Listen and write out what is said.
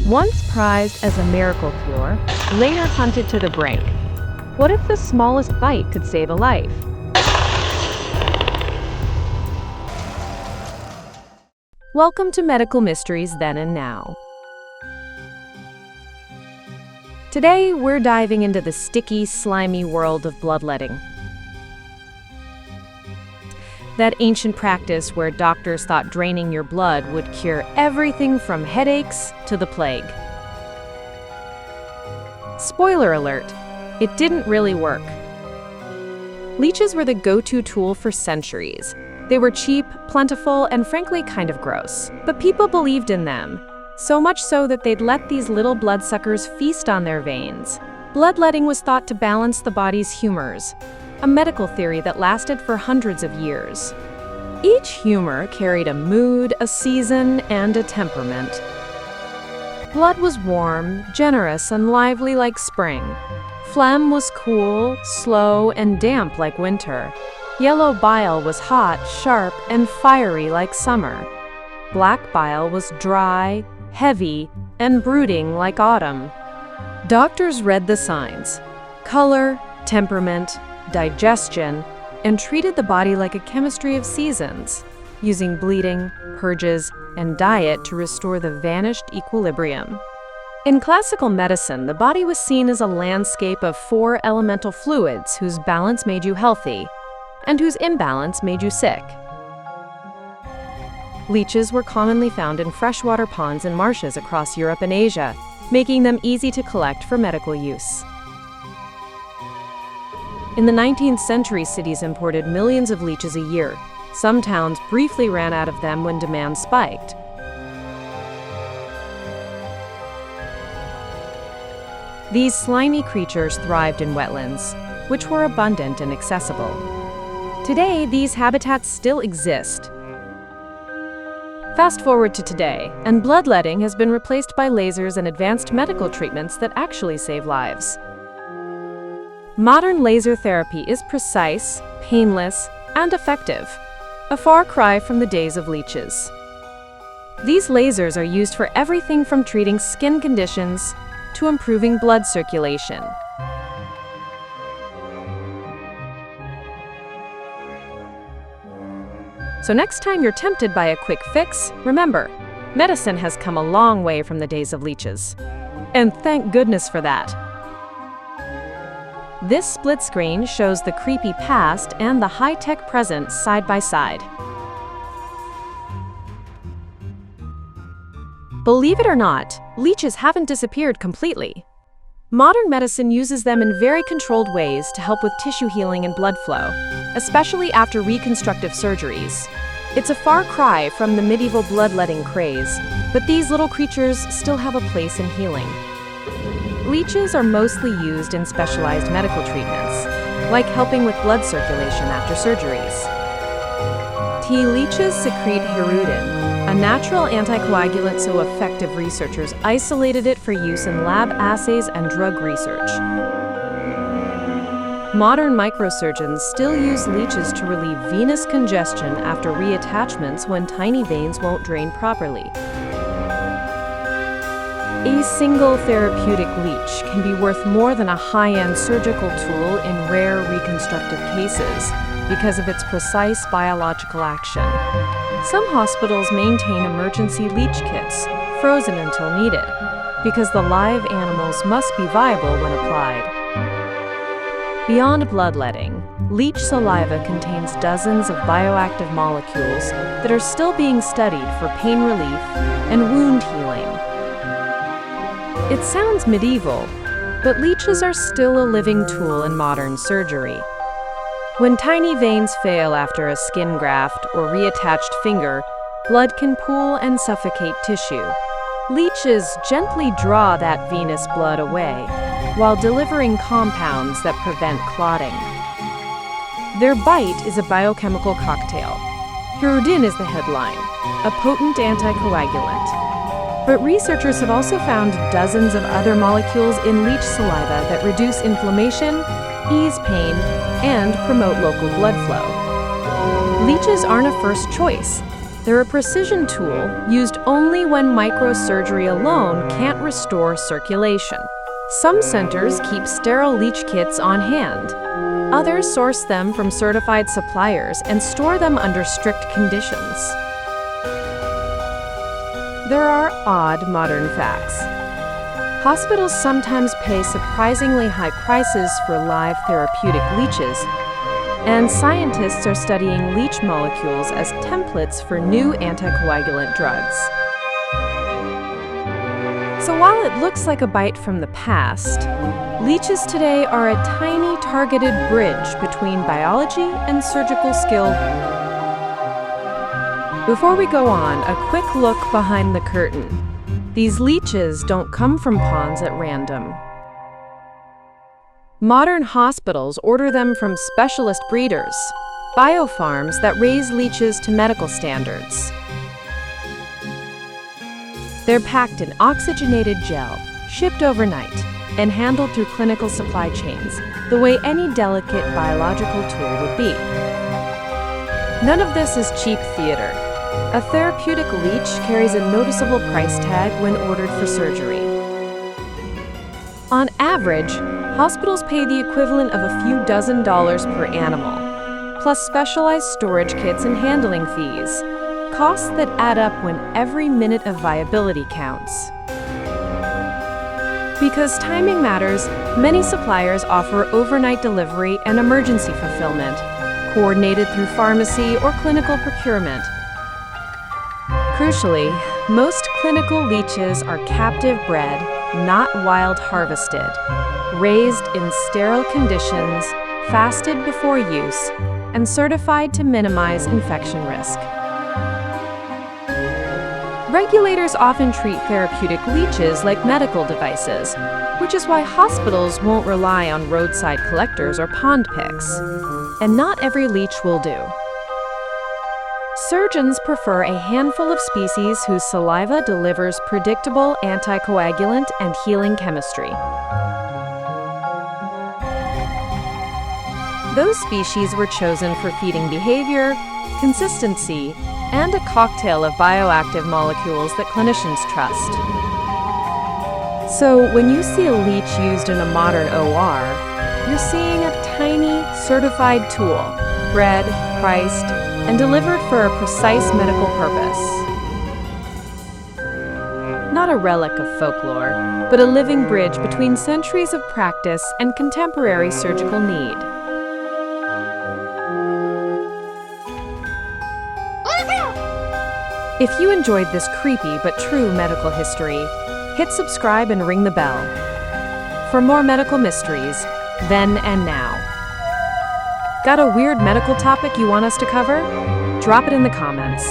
Once prized as a miracle cure, later hunted to the brink. What if the smallest bite could save a life? Welcome to Medical Mysteries Then and Now. Today, we're diving into the sticky, slimy world of bloodletting. That ancient practice where doctors thought draining your blood would cure everything from headaches to the plague. Spoiler alert, it didn't really work. Leeches were the go-to tool for centuries. They were cheap, plentiful, and frankly kind of gross. But people believed in them, so much so that they'd let these little bloodsuckers feast on their veins. Bloodletting was thought to balance the body's humors, a medical theory that lasted for hundreds of years. Each humor carried a mood, a season, and a temperament. Blood was warm, generous, and lively like spring. Phlegm was cool, slow, and damp like winter. Yellow bile was hot, sharp, and fiery like summer. Black bile was dry, heavy, and brooding like autumn. Doctors read the signs: color, temperament, digestion, and treated the body like a chemistry of seasons, using bleeding, purges, and diet to restore the vanished equilibrium. In classical medicine, the body was seen as a landscape of 4 elemental fluids whose balance made you healthy, and whose imbalance made you sick. Leeches were commonly found in freshwater ponds and marshes across Europe and Asia, making them easy to collect for medical use. In the 19th century, cities imported millions of leeches a year. Some towns briefly ran out of them when demand spiked. These slimy creatures thrived in wetlands, which were abundant and accessible. Today, these habitats still exist. Fast forward to today, and bloodletting has been replaced by lasers and advanced medical treatments that actually save lives. Modern laser therapy is precise, painless, and effective, a far cry from the days of leeches. These lasers are used for everything from treating skin conditions to improving blood circulation. So next time you're tempted by a quick fix, remember, medicine has come a long way from the days of leeches. And thank goodness for that. This split screen shows the creepy past and the high-tech present side by side. Believe it or not, leeches haven't disappeared completely. Modern medicine uses them in very controlled ways to help with tissue healing and blood flow, especially after reconstructive surgeries. It's a far cry from the medieval bloodletting craze, but these little creatures still have a place in healing. Leeches are mostly used in specialized medical treatments, like helping with blood circulation after surgeries. T. leeches secrete hirudin, a natural anticoagulant so effective researchers isolated it for use in lab assays and drug research. Modern microsurgeons still use leeches to relieve venous congestion after reattachments when tiny veins won't drain properly. A single therapeutic leech can be worth more than a high-end surgical tool in rare reconstructive cases because of its precise biological action. Some hospitals maintain emergency leech kits, frozen until needed, because the live animals must be viable when applied. Beyond bloodletting, leech saliva contains dozens of bioactive molecules that are still being studied for pain relief and wound healing. It sounds medieval, but leeches are still a living tool in modern surgery. When tiny veins fail after a skin graft or reattached finger, blood can pool and suffocate tissue. Leeches gently draw that venous blood away, while delivering compounds that prevent clotting. Their bite is a biochemical cocktail. Hirudin is the headline, a potent anticoagulant. But researchers have also found dozens of other molecules in leech saliva that reduce inflammation, ease pain, and promote local blood flow. Leeches aren't a first choice. They're a precision tool used only when microsurgery alone can't restore circulation. Some centers keep sterile leech kits on hand. Others source them from certified suppliers and store them under strict conditions. There are odd modern facts. Hospitals sometimes pay surprisingly high prices for live therapeutic leeches, and scientists are studying leech molecules as templates for new anticoagulant drugs. So while it looks like a bite from the past, leeches today are a tiny targeted bridge between biology and surgical skill. Before we go on, a quick look behind the curtain. These leeches don't come from ponds at random. Modern hospitals order them from specialist breeders, biofarms that raise leeches to medical standards. They're packed in oxygenated gel, shipped overnight, and handled through clinical supply chains, the way any delicate biological tool would be. None of this is cheap theater. A therapeutic leech carries a noticeable price tag when ordered for surgery. On average, hospitals pay the equivalent of a few dozen dollars per animal, plus specialized storage kits and handling fees, costs that add up when every minute of viability counts. Because timing matters, many suppliers offer overnight delivery and emergency fulfillment, coordinated through pharmacy or clinical procurement. Crucially, most clinical leeches are captive bred, not wild harvested, raised in sterile conditions, fasted before use, and certified to minimize infection risk. Regulators often treat therapeutic leeches like medical devices, which is why hospitals won't rely on roadside collectors or pond picks. And not every leech will do. Surgeons prefer a handful of species whose saliva delivers predictable anticoagulant and healing chemistry. Those species were chosen for feeding behavior, consistency, and a cocktail of bioactive molecules that clinicians trust. So when you see a leech used in a modern OR, you're seeing a tiny, certified tool, bred, priced, and delivered for a precise medical purpose. Not a relic of folklore, but a living bridge between centuries of practice and contemporary surgical need. If you enjoyed this creepy but true medical history, hit subscribe and ring the bell. For more medical mysteries, then and now. Got a weird medical topic you want us to cover? Drop it in the comments.